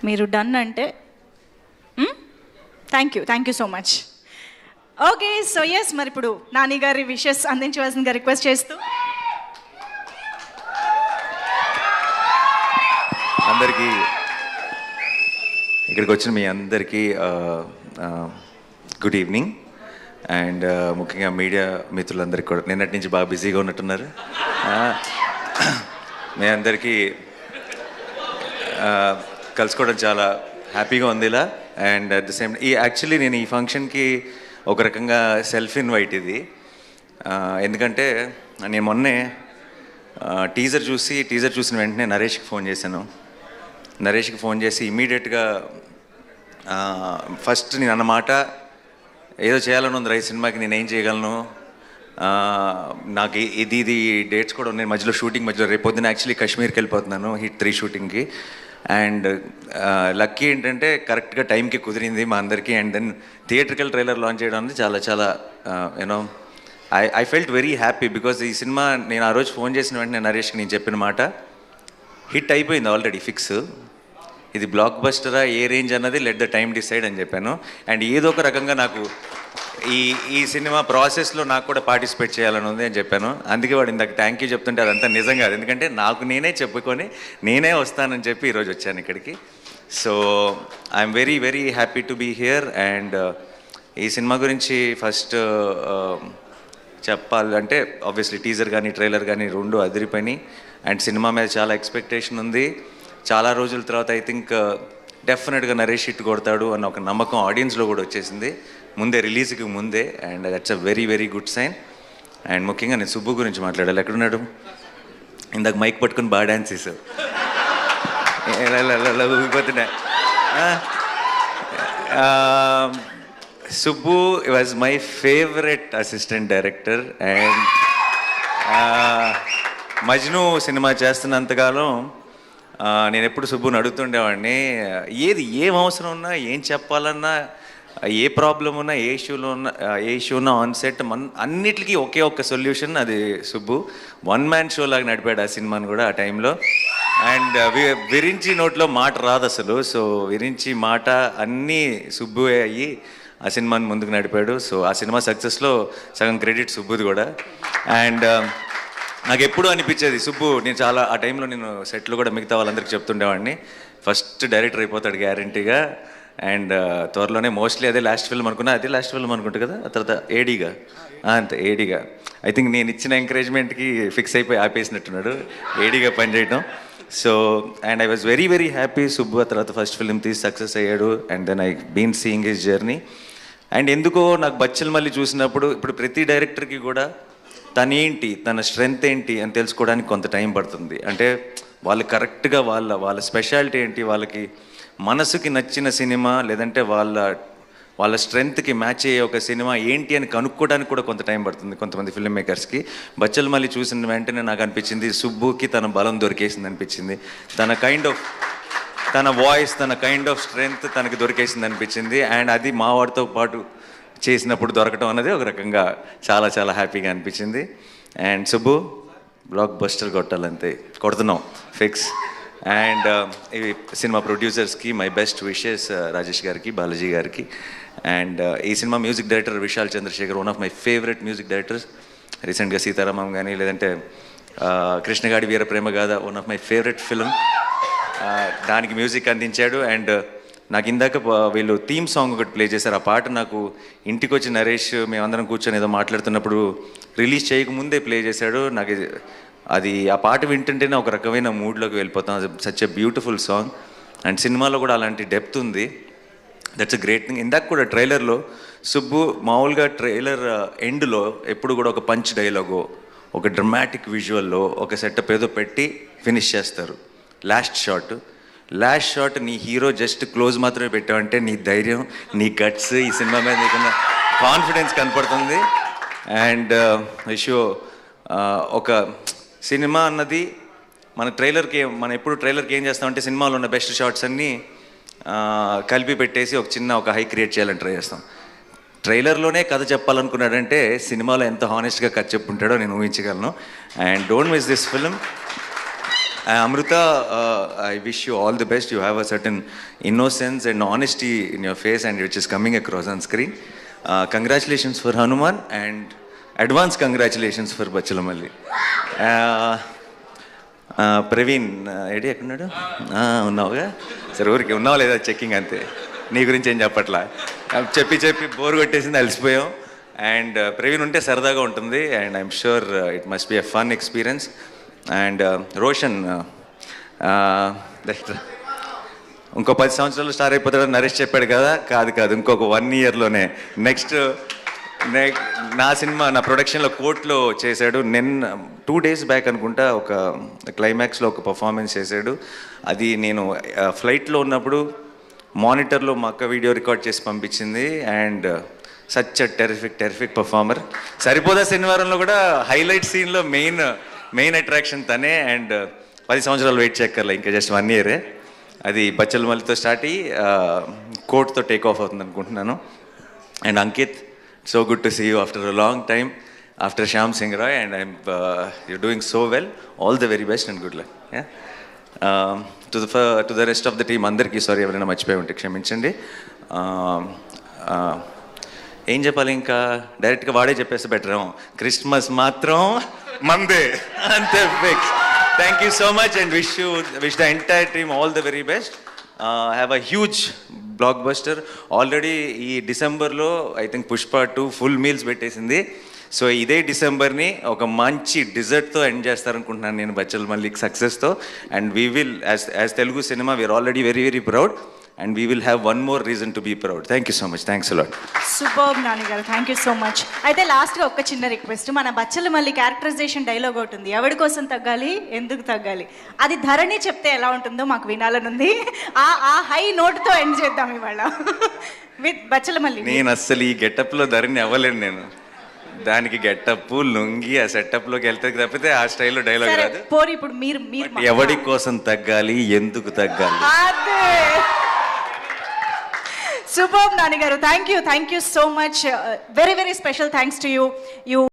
మీరు డన్ అంటే thank you so much. Okay, so yes, మరి ఇప్పుడు నాని గారి విషెస్ అందించవలసిందిగా రిక్వెస్ట్ చేస్తూ అందరికీ, ఇక్కడికి వచ్చిన మీ అందరికీ గుడ్ ఈవినింగ్. అండ్ ముఖ్యంగా మీడియా మిత్రులందరికీ కూడా నిన్నటి నుంచి బాగా బిజీగా ఉన్నట్టున్నారు. మీ అందరికీ కలుసుకోవడం చాలా హ్యాపీగా ఉంది ఇలా. And at the same actually నేను ఈ ఫంక్షన్కి ఒక రకంగా సెల్ఫ్ ఇన్వైట్ ఇది. ఎందుకంటే నేను మొన్నే టీజర్ చూసిన వెంటనే నరేష్కి ఫోన్ చేశాను. నరేష్కి ఫోన్ చేసి ఇమీడియట్గా ఫస్ట్ నేను అన్నమాట, ఏదో చేయాలని ఉంది రైట్ సినిమాకి, నేను ఏం చేయగలను, నాకు ఇది డేట్స్ కూడా ఉన్నాయి మధ్యలో, షూటింగ్ మధ్యలో. రేపు పొద్దున్న యాక్చువల్లీ కాశ్మీర్కి వెళ్ళిపోతున్నాను హిట్ 3 షూటింగ్కి. అండ్ లక్కీ ఏంటంటే కరెక్ట్గా టైంకి కుదిరింది మా అందరికీ. And then theatrical trailer launch చేయడం అనేది చాలా చాలా you know I felt very happy. Because ఈ సినిమా నేను ఆ రోజు ఫోన్ చేసిన వెంటనే నరేష్కి నేను చెప్పిన మాట, హిట్ అయిపోయింది ఆల్రెడీ ఫిక్స్, ఇది బ్లాక్ బస్టరా ఏ రేంజ్ అన్నది లెట్ ద టైమ్ డిసైడ్ అని చెప్పాను. అండ్ ఏదో ఒక రకంగా నాకు ఈ సినిమా ప్రాసెస్లో నాకు కూడా పార్టిసిపేట్ చేయాలని ఉంది అని చెప్పాను. అందుకే వాడు ఇందాక థ్యాంక్ యూ చెప్తుంటే అదంతా నిజం కాదు, ఎందుకంటే నాకు నేనే చెప్పుకొని నేనే వస్తానని చెప్పి ఈరోజు వచ్చాను ఇక్కడికి. So I'm very very happy to be here. And ఈ సినిమా గురించి ఫస్ట్ చెప్పాలంటే ఆబ్వియస్లీ టీజర్ కానీ ట్రైలర్ కానీ రెండు అదిరిపోయినాయి. అండ్ సినిమా మీద చాలా ఎక్స్పెక్టేషన్ ఉంది. చాలా రోజుల తర్వాత ఐ థింక్ డెఫినెట్గా నరేష్ హిట్ కొడతాడు అన్న ఒక నమ్మకం ఆడియన్స్లో కూడా వచ్చేసింది ముందే, రిలీజ్కి ముందే. And that's a very very good sign. And ముఖ్యంగా నేను సుబ్బు గురించి మాట్లాడాలి. ఎక్కడున్నాడు? ఇందాక మైక్ పట్టుకుని బాగా డ్యాన్స్ చేసావు, ఊగిపోతున్నా. Subbu was my favourite assistant director. And Majnu cinema చేస్తున్నంతకాలం నేను ఎప్పుడు సుబ్బుని అడుగుతుండేవాడిని, ఏం అవసరం ఉన్నా, ఏం చెప్పాలన్నా, ఏ ప్రాబ్లం ఉన్నా, ఏ ఇష్యూ ఉన్నా ఆన్ సెట్ అన్నిటికీ ఒకే ఒక్క సొల్యూషన్, అది సుబ్బు. వన్ మ్యాన్ షో లాగా నడిపాడు ఆ సినిమాని కూడా ఆ టైంలో. అండ్ విరించి నోట్లో మాట రాదు అసలు. సో విరించి మాట అన్నీ సుబ్బువే అయ్యి ఆ సినిమాని ముందుకు నడిపాడు. సో ఆ సినిమా సక్సెస్లో సగం క్రెడిట్ సుబ్బుది కూడా. అండ్ నాకు ఎప్పుడూ అనిపించేది సుబ్బు, నేను చాలా ఆ టైంలో నేను సెట్లు కూడా మిగతా వాళ్ళందరికీ చెప్తుండేవాడిని, ఫస్ట్ డైరెక్టర్ అయిపోతాడు గ్యారంటీగా. అండ్ త్వరలోనే మోస్ట్లీ అదే లాస్ట్ ఫిల్మ్ అనుకున్నా, అదే లాస్ట్ ఫిల్మ్ అనుకుంటా కదా, ఆ తర్వాత ఏడీగా, అంతే ఏడీగా. ఐ థింక్ నేను ఇచ్చిన ఎంకరేజ్మెంట్కి ఫిక్స్ అయిపోయి ఆపేసినట్టున్నాడు ఏడీగా పనిచేయడం. So and I was very very happy. Subbu ఆ తర్వాత ఫస్ట్ ఫిల్మ్ తీసి సక్సెస్ అయ్యాడు. And then I been seeing his journey. And ఎందుకో నాకు బచ్చల్ మళ్ళీ చూసినప్పుడు, ఇప్పుడు ప్రతి డైరెక్టర్కి కూడా తనేంటి, తన స్ట్రెంగ్త్ ఏంటి అని తెలుసుకోవడానికి కొంత టైం పడుతుంది. అంటే వాళ్ళు కరెక్ట్గా వాళ్ళ స్పెషాలిటీ ఏంటి, వాళ్ళకి మనసుకి నచ్చిన సినిమా లేదంటే వాళ్ళ స్ట్రెంగ్త్కి మ్యాచ్ అయ్యే ఒక సినిమా ఏంటి అని కనుక్కోవడానికి కూడా కొంత టైం పడుతుంది కొంతమంది ఫిల్మ్ మేకర్స్కి. బచ్చల్ మళ్ళీ చూసిన వెంటనే నాకు అనిపించింది సుబ్బుకి తన బలం దొరికేసింది అనిపించింది. తన వాయిస్, తన కైండ్ ఆఫ్ స్ట్రెంగ్త్ తనకి దొరికేసింది అనిపించింది. అండ్ అది మా వాడితో పాటు చేసినప్పుడు దొరకటం అనేది ఒక రకంగా చాలా చాలా హ్యాపీగా అనిపించింది. అండ్ సుబ్బు బ్లాక్ బస్టర్ కొట్టాలంతే, కొడుతున్నాం ఫిక్స్. అండ్ ఇవి సినిమా ప్రొడ్యూసర్స్కి మై బెస్ట్ విషెస్, రాజేష్ గారికి, బాలాజీ గారికి. అండ్ ఈ cinema music director Vishal Chandrashekhar, one of my favourite music directors. రీసెంట్గా సీతారామం కానీ లేదంటే Krishnagadi Veeraprema Gaadha, one of my favourite film, దానికి మ్యూజిక్ అందించాడు. అండ్ నాకు ఇందాక వీళ్ళు థీమ్ సాంగ్ ఒకటి ప్లే చేశారు. ఆ పాట నాకు ఇంటికి వచ్చి నరేష్ మేమందరం కూర్చొని ఏదో మాట్లాడుతున్నప్పుడు రిలీజ్ చేయకముందే ప్లే చేశాడు. నాకు అది ఆ పాట వింటుంటేనే ఒక రకమైన మూడ్లోకి వెళ్ళిపోతాం. Such a beautiful song. And సినిమాలో కూడా అలాంటి డెప్త్ ఉంది. That's a great thing. ఇందాక కూడా ట్రైలర్లో సుబ్బు మామూలుగా ట్రైలర్ ఎండ్లో ఎప్పుడు కూడా ఒక పంచ్ డైలాగో, ఒక డ్రమాటిక్ విజువల్లో ఒక సెటప్ ఏదో పెట్టి ఫినిష్ చేస్తారు. లాస్ట్ షాట్ నీ హీరో జస్ట్ క్లోజ్ మాత్రమే పెట్టావంటే నీ ధైర్యం, నీ గట్స్, ఈ సినిమా మీద నీకున్న కాన్ఫిడెన్స్ కనపడుతుంది. అండ్ విషో ఒక సినిమా అన్నది మనం ఎప్పుడు ట్రైలర్కి ఏం చేస్తామంటే సినిమాలో ఉన్న బెస్ట్ షాట్స్ అన్నీ కలిపి పెట్టేసి ఒక హై క్రియేట్ చేయాలని ట్రై చేస్తాం. ట్రైలర్లోనే కథ చెప్పాలనుకున్నాడంటే సినిమాలో ఎంత హానెస్ట్గా కథ చెప్పుంటాడో నేను ఊహించగలను. And don't miss this film. Amrita, I wish you all the best. You have a certain innocence and honesty in your face, and which is coming across on screen. Congratulations for Hanuman, and advance congratulations for Bachalamalli. Praveen AD ఎక్కడున్నాడు? ఉన్నావుగా సరే, ఊరికి ఉన్నావు లేదా checking అంతే, నీ గురించి ఏం చెప్పట్లా, చెప్పి బోర్ కొట్టేసింది, అలసిపోయాం. అండ్ ప్రవీణ్ ఉంటే సరదాగా ఉంటుంది, and I'm sure it must be a fun experience. And Roshan ఇంకో 10 సంవత్సరాలు స్టార్ అయిపోతాడని నరేష్ చెప్పాడు కదా, కాదు ఇంకొక 1 yearలోనే నెక్స్ట్ నా సినిమా నా ప్రొడక్షన్లో కోర్టులో చేశాడు. 2 days బ్యాక్ అనుకుంటా ఒక క్లైమాక్స్లో ఒక పర్ఫార్మెన్స్ చేశాడు. అది నేను ఫ్లైట్లో ఉన్నప్పుడు మానిటర్లో మా అక్క వీడియో రికార్డ్ చేసి పంపించింది. And such a terrific performer. సరిపోదా శనివారంలో కూడా హైలైట్ సీన్లో మెయిన్ అట్రాక్షన్ తనే. అండ్ 10 సంవత్సరాలు వెయిట్ చేయక్కర్లే, ఇంకా జస్ట్ 1 year. అది బచ్చలమల్లితో స్టార్ట్ అయ్యి కోర్టుతో టేక్ ఆఫ్ అవుతుంది అనుకుంటున్నాను. And Ankit, so good to see you after a long time, after Shyam Singh Roy, and you're doing so well. All the very best and good luck. Yeah. To the rest of the team, andarki sorry ఎవరైనా మర్చిపోయి ఉంటే క్షమించండి. ఏం చెప్పాలి, ఇంకా డైరెక్ట్గా వాడే చెప్పేస్తే బెటర్. క్రిస్మస్ మాత్రం మందే, అంతే fix. Thank you so much and wish the entire team all the very best. Have a huge blockbuster. Already ఈ డిసెంబర్లో I think Pushpa 2 full meals పెట్టేసింది. సో ఇదే డిసెంబర్ని ఒక మంచి డిజర్ట్తో ఎండ్ చేస్తారనుకుంటున్నాను నేను బచ్చలమల్లికి సక్సెస్తో. And we will as Telugu cinema we are already very very proud, and we will have 1 more reason to be proud. Thank you so much. Thanks a lot. Superb Nani గారు, థ్యాంక్ యూ సో మచ్. అయితే లాస్ట్గా ఒక చిన్న request, మన Bachhala Malli characterisation dialogue ఒకటి ఉంది, ఎవడి కోసం తగ్గాలి ఎందుకు తగ్గాలి, అది ధరణి చెప్తే ఎలా ఉంటుందో మాకు వినాలని ఉంది. ఆ హై నోట్తో ఎండ్ చేద్దాం ఇవాళ విత్ బచ్చలమల్లి. నేను అస్సలు ఈ గెటప్లో ధరణి అవ్వలేను. నేను దానికి గెటప్ లుంగి ఆ సెటప్లోకి వెళ్తే తప్పితే ఆ స్టైల్లో డైలాగ్ రాదు. పోరి ఇప్పుడు మీరు ఎవడి కోసం తగ్గాలి ఎందుకు తగ్గాలి. Superb, Nani garu. Thank you so much. Very, very special thanks to you.